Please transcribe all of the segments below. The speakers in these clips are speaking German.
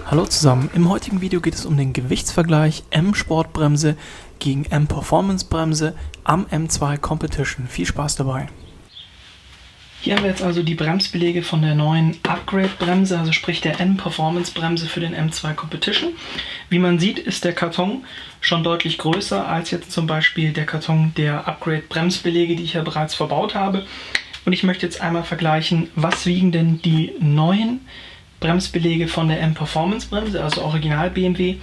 Hallo zusammen, im heutigen Video geht es um den Gewichtsvergleich M-Sportbremse gegen M-Performance-Bremse am M2 Competition. Viel Spaß dabei! Hier haben wir jetzt also die Bremsbeläge von der neuen Upgrade-Bremse, also sprich der M-Performance-Bremse für den M2 Competition. Wie man sieht, ist der Karton schon deutlich größer als jetzt zum Beispiel der Karton der Upgrade-Bremsbeläge, die ich ja bereits verbaut habe. Und ich möchte jetzt einmal vergleichen, was wiegen denn die neuen Bremsbeläge von der M-Performance-Bremse, also Original BMW,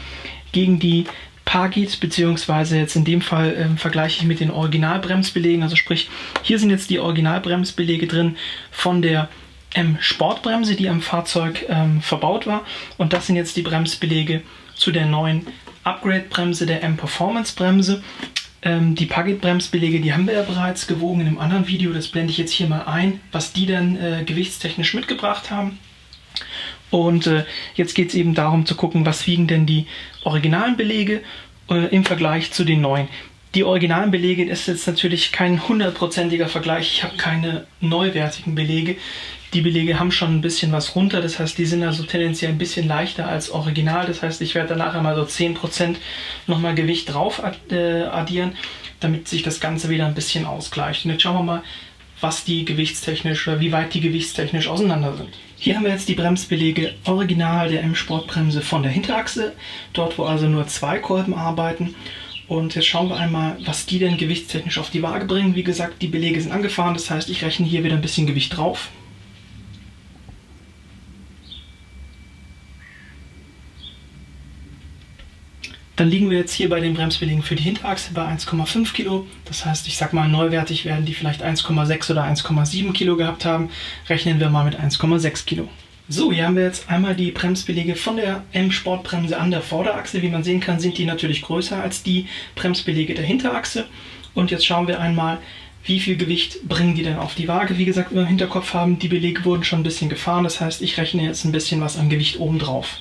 gegen die Pagid, beziehungsweise jetzt in dem Fall vergleiche ich mit den Originalbremsbelägen, also sprich, hier sind jetzt die Originalbremsbeläge drin von der M-Sportbremse, die am Fahrzeug verbaut war, und das sind jetzt die Bremsbeläge zu der neuen Upgrade-Bremse, der M-Performance-Bremse. Die Pagid-Bremsbeläge, die haben wir ja bereits gewogen in einem anderen Video, das blende ich jetzt hier mal ein, was die dann gewichtstechnisch mitgebracht haben. Und jetzt geht es eben darum zu gucken, was wiegen denn die originalen Belege im Vergleich zu den neuen. Die originalen Belege ist jetzt natürlich kein 100%iger Vergleich, ich habe keine neuwertigen Belege. Die Belege haben schon ein bisschen was runter, das heißt, die sind also tendenziell ein bisschen leichter als original. Das heißt, ich werde danach einmal so 10% nochmal Gewicht drauf addieren, damit sich das Ganze wieder ein bisschen ausgleicht. Und jetzt schauen wir mal, was die gewichtstechnisch oder wie weit die gewichtstechnisch auseinander sind. Hier haben wir jetzt die Bremsbeläge original der M-Sportbremse von der Hinterachse, dort wo also nur 2 Kolben arbeiten. Und jetzt schauen wir einmal, was die denn gewichtstechnisch auf die Waage bringen. Wie gesagt, die Belege sind angefahren, das heißt, ich rechne hier wieder ein bisschen Gewicht drauf. Dann liegen wir jetzt hier bei den Bremsbelägen für die Hinterachse bei 1,5 Kilo. Das heißt, ich sag mal, neuwertig werden die vielleicht 1,6 oder 1,7 Kilo gehabt haben. Rechnen wir mal mit 1,6 Kilo. So, hier haben wir jetzt einmal die Bremsbeläge von der M-Sportbremse an der Vorderachse. Wie man sehen kann, sind die natürlich größer als die Bremsbeläge der Hinterachse. Und jetzt schauen wir einmal, wie viel Gewicht bringen die denn auf die Waage. Wie gesagt, im Hinterkopf haben, die Belege wurden schon ein bisschen gefahren. Das heißt, ich rechne jetzt ein bisschen was an Gewicht oben drauf.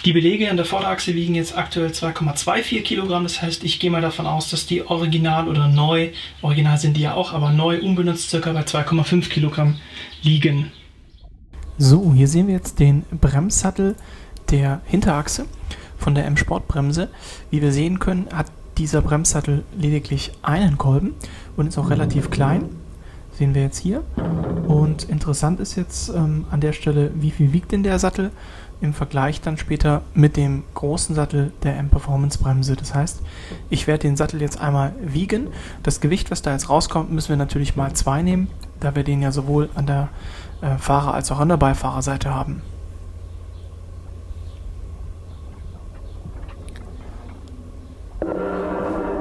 Die Belege an der Vorderachse wiegen jetzt aktuell 2,24 Kilogramm, das heißt, ich gehe mal davon aus, dass die original oder neu, original sind die ja auch, aber neu unbenutzt ca. bei 2,5 Kilogramm liegen. So, hier sehen wir jetzt den Bremssattel der Hinterachse von der M-Sportbremse. Wie wir sehen können, hat dieser Bremssattel lediglich einen Kolben und ist auch relativ klein. Sehen wir jetzt hier. Und interessant ist jetzt an der Stelle, wie viel wiegt denn der Sattel im Vergleich dann später mit dem großen Sattel der M-Performance-Bremse. Das heißt, ich werde den Sattel jetzt einmal wiegen. Das Gewicht, was da jetzt rauskommt, müssen wir natürlich mal 2 nehmen, da wir den ja sowohl an der Fahrer- als auch an der Beifahrerseite haben.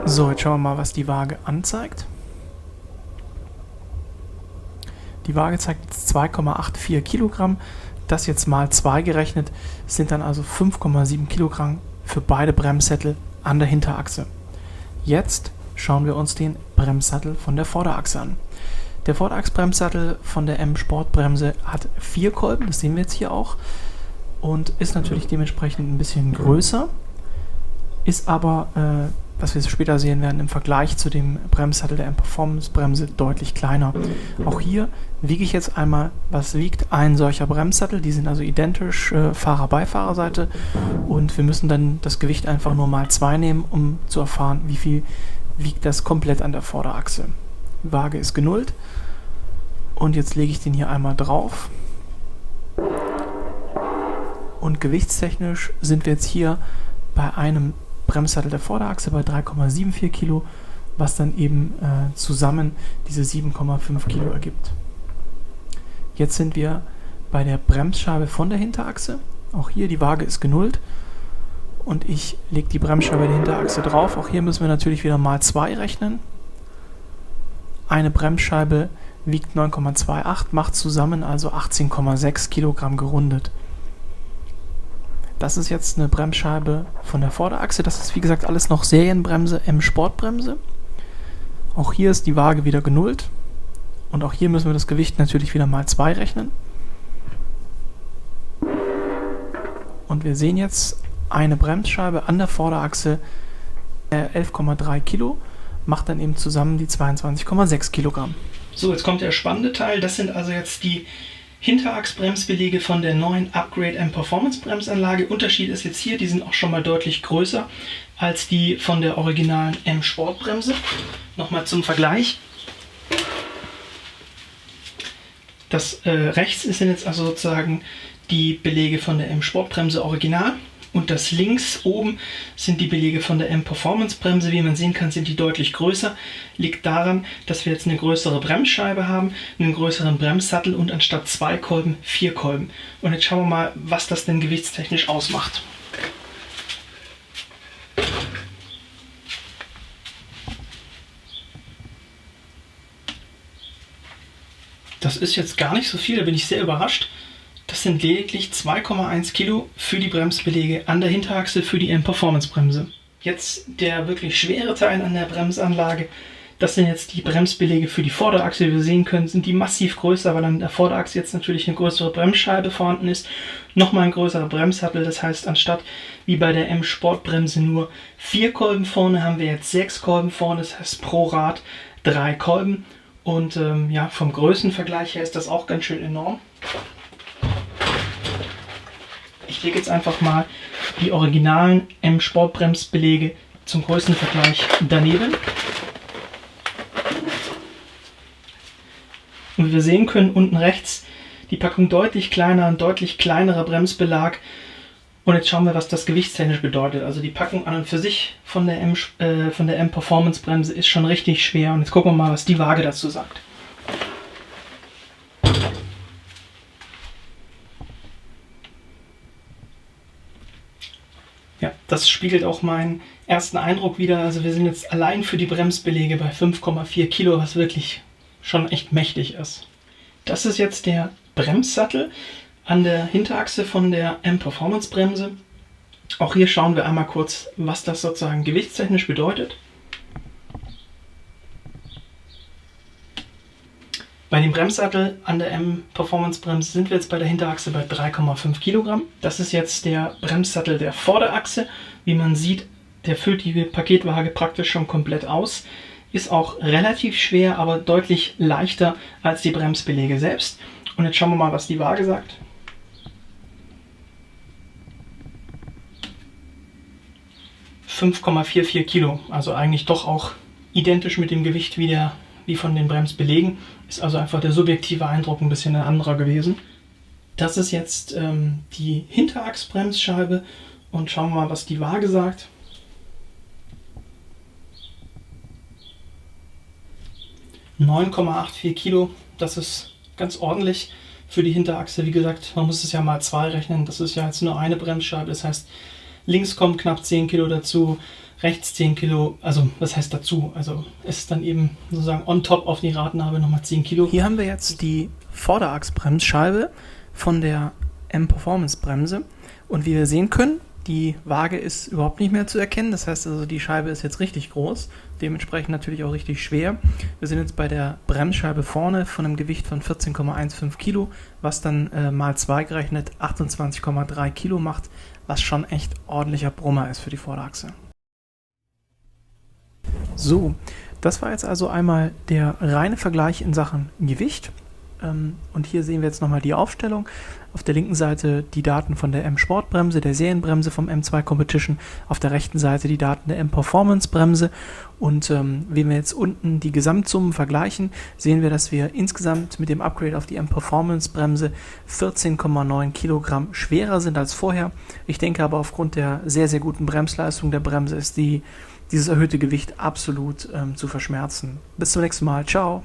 So, jetzt schauen wir mal, was die Waage anzeigt. Die Waage zeigt jetzt 2,84 Kilogramm. Das jetzt mal 2 gerechnet, sind dann also 5,7 Kilogramm für beide Bremssattel an der Hinterachse. Jetzt schauen wir uns den Bremssattel von der Vorderachse an. Der Vorderachsbremssattel von der M-Sportbremse hat 4 Kolben, das sehen wir jetzt hier auch, und ist natürlich dementsprechend ein bisschen größer, ist aber, was wir später sehen werden, im Vergleich zu dem Bremssattel der M-Performance-Bremse deutlich kleiner. Auch hier wiege ich jetzt einmal, was wiegt ein solcher Bremssattel. Die sind also identisch, Fahrer-Beifahrerseite, und wir müssen dann das Gewicht einfach nur mal 2 nehmen, um zu erfahren, wie viel wiegt das komplett an der Vorderachse. Die Waage ist genullt und jetzt lege ich den hier einmal drauf. Und gewichtstechnisch sind wir jetzt hier bei einem Bremssattel der Vorderachse bei 3,74 Kilo, was dann eben zusammen diese 7,5 Kilo ergibt. Jetzt sind wir bei der Bremsscheibe von der Hinterachse. Auch hier die Waage ist genullt und ich lege die Bremsscheibe der Hinterachse drauf. Auch hier müssen wir natürlich wieder mal 2 rechnen. Eine Bremsscheibe wiegt 9,28, macht zusammen also 18,6 Kilogramm gerundet. Das ist jetzt eine Bremsscheibe von der Vorderachse. Das ist wie gesagt alles noch Serienbremse, M-Sportbremse. Auch hier ist die Waage wieder genullt. Und auch hier müssen wir das Gewicht natürlich wieder mal 2 rechnen. Und wir sehen jetzt eine Bremsscheibe an der Vorderachse 11,3 Kilo, macht dann eben zusammen die 22,6 Kilogramm. So, jetzt kommt der spannende Teil. Das sind also jetzt die Hinterachsbremsbeläge von der neuen Upgrade M Performance Bremsanlage. Unterschied ist jetzt hier, die sind auch schon mal deutlich größer als die von der originalen M Sportbremse. Nochmal zum Vergleich. Das rechts sind jetzt also sozusagen die Belege von der M Sportbremse Original. Und das links oben sind die Belege von der M Performance Bremse. Wie man sehen kann, sind die deutlich größer. Liegt daran, dass wir jetzt eine größere Bremsscheibe haben, einen größeren Bremssattel und anstatt 2 Kolben 4 Kolben. Und jetzt schauen wir mal, was das denn gewichtstechnisch ausmacht. Das ist jetzt gar nicht so viel, da bin ich sehr überrascht. Das sind lediglich 2,1 Kilo für die Bremsbeläge an der Hinterachse für die M Performance Bremse. Jetzt der wirklich schwere Teil an der Bremsanlage. Das sind jetzt die Bremsbeläge für die Vorderachse. Wie wir sehen können, sind die massiv größer, weil an der Vorderachse jetzt natürlich eine größere Bremsscheibe vorhanden ist. Nochmal ein größerer Bremssattel, das heißt, anstatt wie bei der M Sportbremse nur 4 Kolben vorne, haben wir jetzt 6 Kolben vorne. Das heißt pro Rad 3 Kolben. Und ja, vom Größenvergleich her ist das auch ganz schön enorm. Ich lege jetzt einfach mal die originalen M Sportbremsbeläge zum Größenvergleich daneben. Und wie wir sehen können, unten rechts die Packung deutlich kleiner, ein deutlich kleinerer Bremsbelag. Und jetzt schauen wir, was das gewichtstechnisch bedeutet. Also die Packung an und für sich von der M Performance Bremse ist schon richtig schwer. Und jetzt gucken wir mal, was die Waage dazu sagt. Ja, das spiegelt auch meinen ersten Eindruck wider. Also wir sind jetzt allein für die Bremsbeläge bei 5,4 Kilo, was wirklich schon echt mächtig ist. Das ist jetzt der Bremssattel an der Hinterachse von der M Performance Bremse. Auch hier schauen wir einmal kurz, was das sozusagen gewichtstechnisch bedeutet. Bei dem Bremssattel an der M Performance Bremse sind wir jetzt bei der Hinterachse bei 3,5 Kilogramm. Das ist jetzt der Bremssattel der Vorderachse. Wie man sieht, der füllt die Paketwaage praktisch schon komplett aus. Ist auch relativ schwer, aber deutlich leichter als die Bremsbeläge selbst. Und jetzt schauen wir mal, was die Waage sagt. ,44 Kilo, also eigentlich doch auch identisch mit dem Gewicht wie von den Bremsbelägen. Ist also einfach der subjektive Eindruck ein bisschen ein anderer gewesen. Das ist jetzt die Hinterachsbremsscheibe und schauen wir mal, was die Waage sagt. ,84 Kilo, das ist ganz ordentlich für die Hinterachse. Wie gesagt, man muss es ja mal 2 rechnen, das ist ja jetzt nur eine Bremsscheibe, das heißt, links kommt knapp 10 Kilo dazu, rechts 10 Kilo, also was heißt dazu? Also es ist dann eben sozusagen on top auf die Radnabe nochmal 10 Kilo. Hier haben wir jetzt die Vorderachsbremsscheibe von der M Performance Bremse und wie wir sehen können, die Waage ist überhaupt nicht mehr zu erkennen. Das heißt also, die Scheibe ist jetzt richtig groß, dementsprechend natürlich auch richtig schwer. Wir sind jetzt bei der Bremsscheibe vorne von einem Gewicht von 14,15 Kilo, was dann mal 2 gerechnet 28,3 Kilo macht, was schon echt ordentlicher Brummer ist für die Vorderachse. So, das war jetzt also einmal der reine Vergleich in Sachen Gewicht. Und hier sehen wir jetzt nochmal die Aufstellung. Auf der linken Seite die Daten von der M Sportbremse, der Serienbremse vom M2 Competition. Auf der rechten Seite die Daten der M Performance Bremse. Und wenn wir jetzt unten die Gesamtsummen vergleichen, sehen wir, dass wir insgesamt mit dem Upgrade auf die M Performance Bremse 14,9 Kilogramm schwerer sind als vorher. Ich denke aber aufgrund der sehr, sehr guten Bremsleistung der Bremse ist dieses erhöhte Gewicht absolut zu verschmerzen. Bis zum nächsten Mal. Ciao!